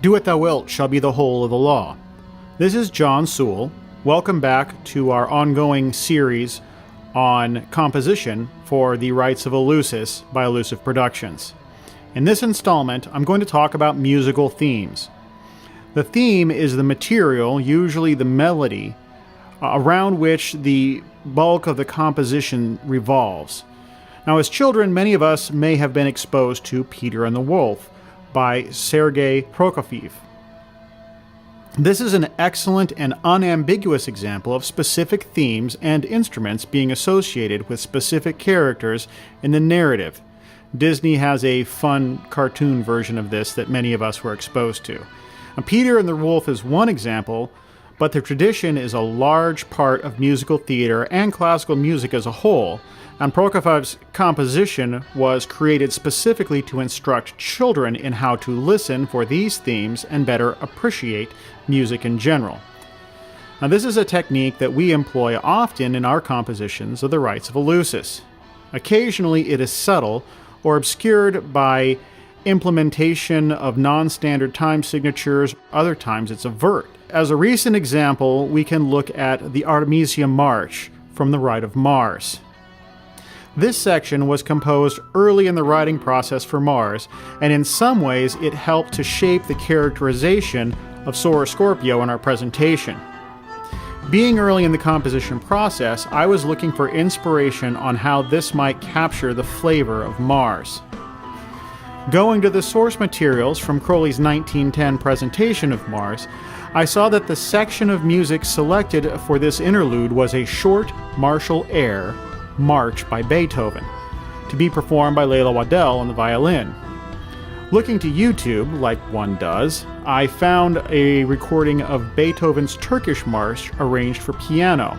Do what thou wilt shall be the whole of the law. This is John Sewell. Welcome back to our ongoing series on composition for the Rites of Eleusis by Elusive Productions. In this installment, I'm going to talk about musical themes. The theme is the material, usually the melody, around which the bulk of the composition revolves. Now, as children, many of us may have been exposed to Peter and the Wolf by Sergei Prokofiev. This is an excellent and unambiguous example of specific themes and instruments being associated with specific characters in the narrative. Disney has a fun cartoon version of this that many of us were exposed to. Now, Peter and the Wolf is one example, but the tradition is a large part of musical theater and classical music as a whole, and Prokofiev's composition was created specifically to instruct children in how to listen for these themes and better appreciate music in general. Now, this is a technique that we employ often in our compositions of the Rites of Eleusis. Occasionally it is subtle or obscured by implementation of non-standard time signatures. Other times it's overt. As a recent example, we can look at the Artemisia March from the Rite of Mars. This section was composed early in the writing process for Mars, and in some ways it helped to shape the characterization of Sora Scorpio in our presentation. Being early in the composition process, I was looking for inspiration on how this might capture the flavor of Mars. Going to the source materials from Crowley's 1910 presentation of Mars, I saw that the section of music selected for this interlude was a short martial air, March by Beethoven, to be performed by Leila Waddell on the violin. Looking to YouTube, like one does, I found a recording of Beethoven's Turkish March arranged for piano.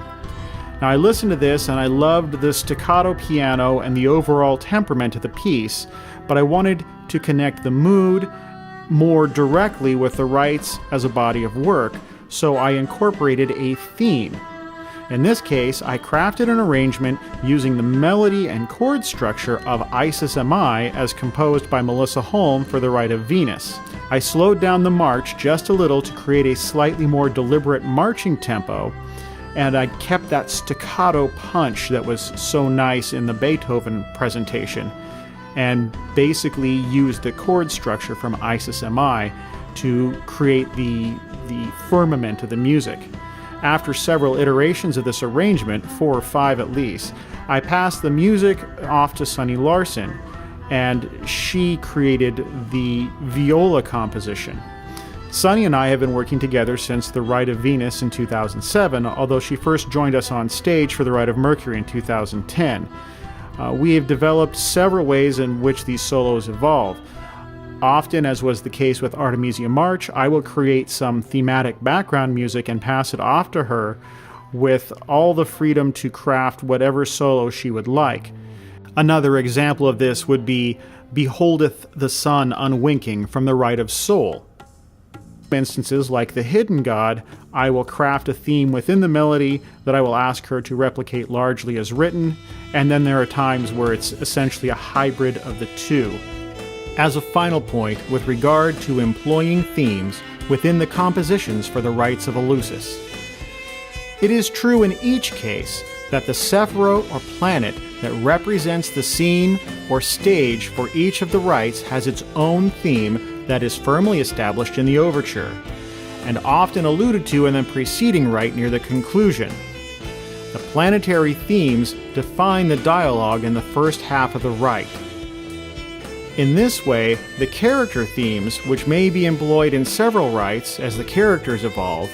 Now, I listened to this and I loved the staccato piano and the overall temperament of the piece, but I wanted to connect the mood more directly with the rites as a body of work, so I incorporated a theme. In this case, I crafted an arrangement using the melody and chord structure of Isis Mi as composed by Melissa Holm for the Rite of Venus. I slowed down the march just a little to create a slightly more deliberate marching tempo, and I kept that staccato punch that was so nice in the Beethoven presentation, and basically used the chord structure from Isis Mi to create the firmament of the music. After several iterations of this arrangement, 4 or 5 at least, I passed the music off to Sunny Larson, and she created the viola composition. Sunny and I have been working together since the Rite of Venus in 2007, although she first joined us on stage for the Rite of Mercury in 2010. We have developed several ways in which these solos evolve. Often, as was the case with Artemisia March, I will create some thematic background music and pass it off to her with all the freedom to craft whatever solo she would like. Another example of this would be Beholdeth the Sun Unwinking from the Rite of Soul. Instances like the Hidden God, I will craft a theme within the melody that I will ask her to replicate largely as written, and then there are times where it's essentially a hybrid of the two. As a final point, with regard to employing themes within the compositions for the Rites of Eleusis, it is true in each case that the Sephiroth or planet that represents the scene or stage for each of the rites has its own theme that is firmly established in the overture, and often alluded to in the preceding rite near the conclusion. The planetary themes define the dialogue in the first half of the rite. In this way, the character themes, which may be employed in several rites as the characters evolve,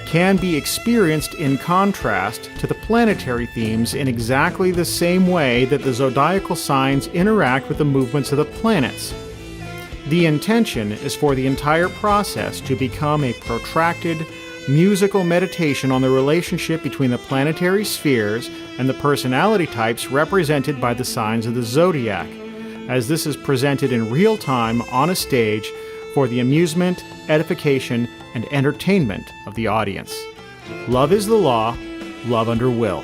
can be experienced in contrast to the planetary themes in exactly the same way that the zodiacal signs interact with the movements of the planets. The intention is for the entire process to become a protracted, musical meditation on the relationship between the planetary spheres and the personality types represented by the signs of the zodiac, as this is presented in real time on a stage for the amusement, edification, and entertainment of the audience. Love is the law, love under will.